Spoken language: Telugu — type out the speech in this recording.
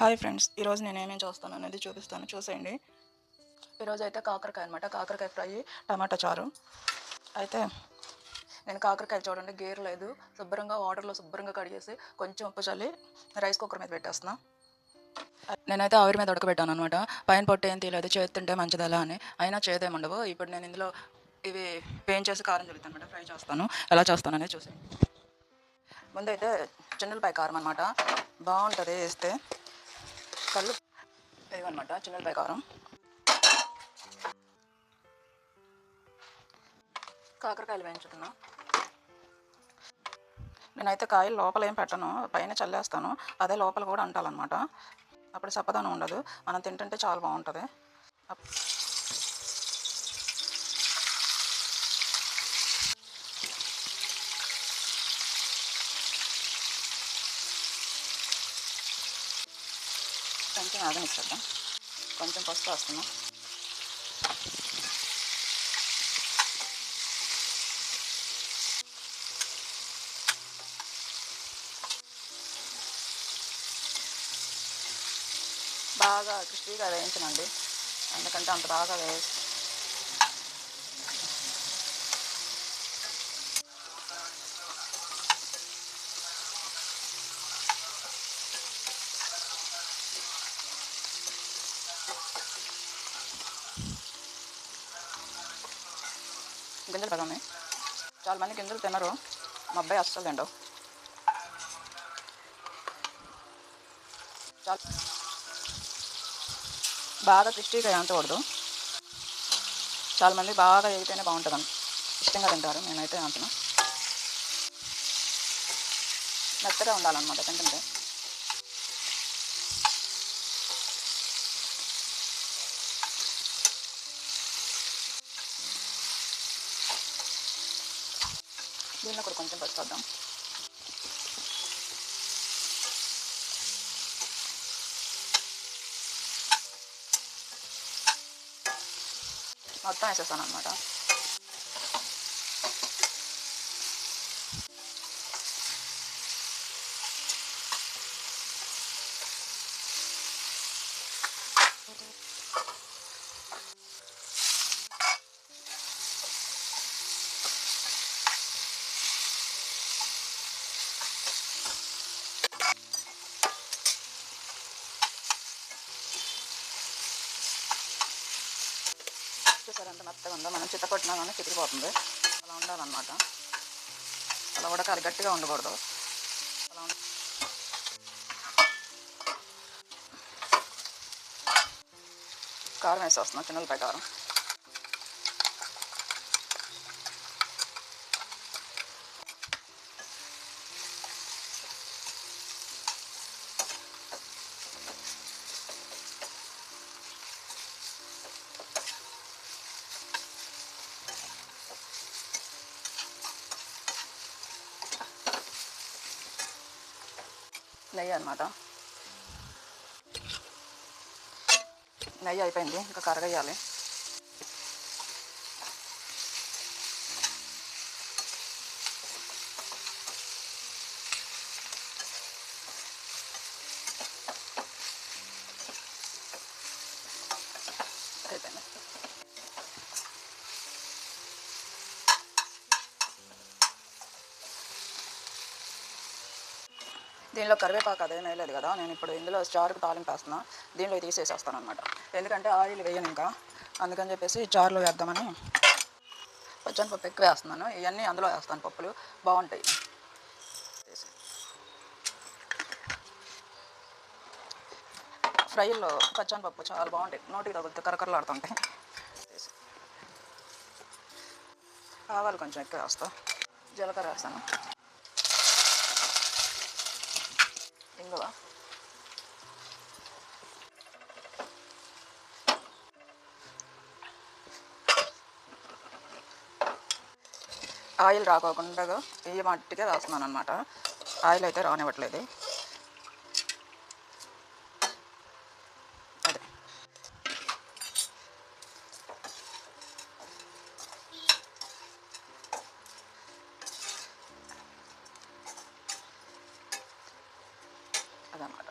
హాయ్ ఫ్రెండ్స్, ఈరోజు నేను ఏమేమి చేస్తాను అనేది చూపిస్తాను, చూసేయండి. ఈరోజు అయితే కాకరకాయ అనమాట, కాకరకాయ ఫ్రై, టమాటా చారు. అయితే నేను కాకరకాయ చూడండి గేర్ లేదు, శుభ్రంగా వాటర్లో శుభ్రంగా కడిగేసి కొంచెం ఉప్పు చల్లి రైస్ కుక్కర్ మీద పెట్టేస్తున్నా. నేనైతే ఆవిరి మీద ఉడకబెట్టాను అనమాట. పైన పొట్టు ఏం తీయలేదు, చేస్తుంటే మంచిది అలా అని. అయినా చేదేముండవు. ఇప్పుడు నేను ఇందులో ఇవి వేయించేసి కారం చల్లుతాను అనమాట, ఫ్రై చేస్తాను. ఎలా చేస్తాననేది చూసి ముందైతే చిన్నులపాయ కారం అనమాట, బాగుంటుంది వేస్తే. కళ్ళు ఇవన్నమాట చిన్నులపాయ కారం. కాకరకాయలు వేయించుకున్నా. నేనైతే కాయలు లోపల ఏం పెట్టను, పైన చల్లేస్తాను. అదే లోపల కూడా అంటాలన్నమాట. అప్పుడు చప్పదనం ఉండదు, మనం తింటుంటే చాలా బాగుంటుంది. కొంచెం ఆగనిచ్చేద్దాం. కొంచెం పసుపు వేస్తున్నాం. బాగా క్రిస్పీగా వేయించనండి, ఎందుకంటే అంత బాగా వేసి గింజలు పెడదాం. చాలా మంది గింజలు తినరు, మా అబ్బాయి అస్సలు తిండవు. చాలా బాగా క్రిస్పీగా వేయించకూడదు. చాలా మంది బాగా వేగితేనే బాగుంటుంది, ఇష్టంగా తింటారు. నేనైతే అంటున్నా మెత్తగా ఉండాలన్నమాట తింటుంటే. దీనిలో కూడా కొంచెం పసుపు వేద్దాం. మొత్తం వేసేస్తాను అనమాట. చూసారు ఎంత మెత్తగా ఉందో, మనం చిత్తపట్టినా కానీ చితికిపోతుంది. అలా ఉండాలన్నమాట, అలా ఉడకాలి, గట్టిగా ఉండకూడదు. అలా కారం వేసి వస్తున్నాం, చిన్నలపై కారం. నెయ్యి అనమాట, నెయ్యి అయిపోయింది, ఇంకా కరగేయాలి. అయిపోయింది. దీనిలో కరివేపాకు అదేం వేయలేదు కదా, నేను ఇప్పుడు ఇందులో చారుకు తాలింపు వేస్తున్నా. దీనిలో తీసేసేస్తాను అనమాట, ఎందుకంటే ఆయిల్ వేయను ఇంకా, అందుకని చెప్పేసి చారులో వేద్దామని. పచ్చనిపప్పు ఎక్కువ వేస్తున్నాను, ఇవన్నీ అందులో వేస్తాను, పప్పులు బాగుంటాయి. ఫ్రైల్లో పచ్చనిపప్పు చాలా బాగుంటాయి, నోటికి తగులుతూ కరకరలాడుతుంటాయి. ఆవాలు కొంచెం ఎక్కువ వేస్తా, జీలకర్ర వేస్తాను, ఇంగువ, ఆయిల్ రాకోకుండా ఈ మట్టికే వేస్తున్నాను అనమాట. ఆయిల్ అయితే రానివ్వట్లేదు. అదే అదనమాట.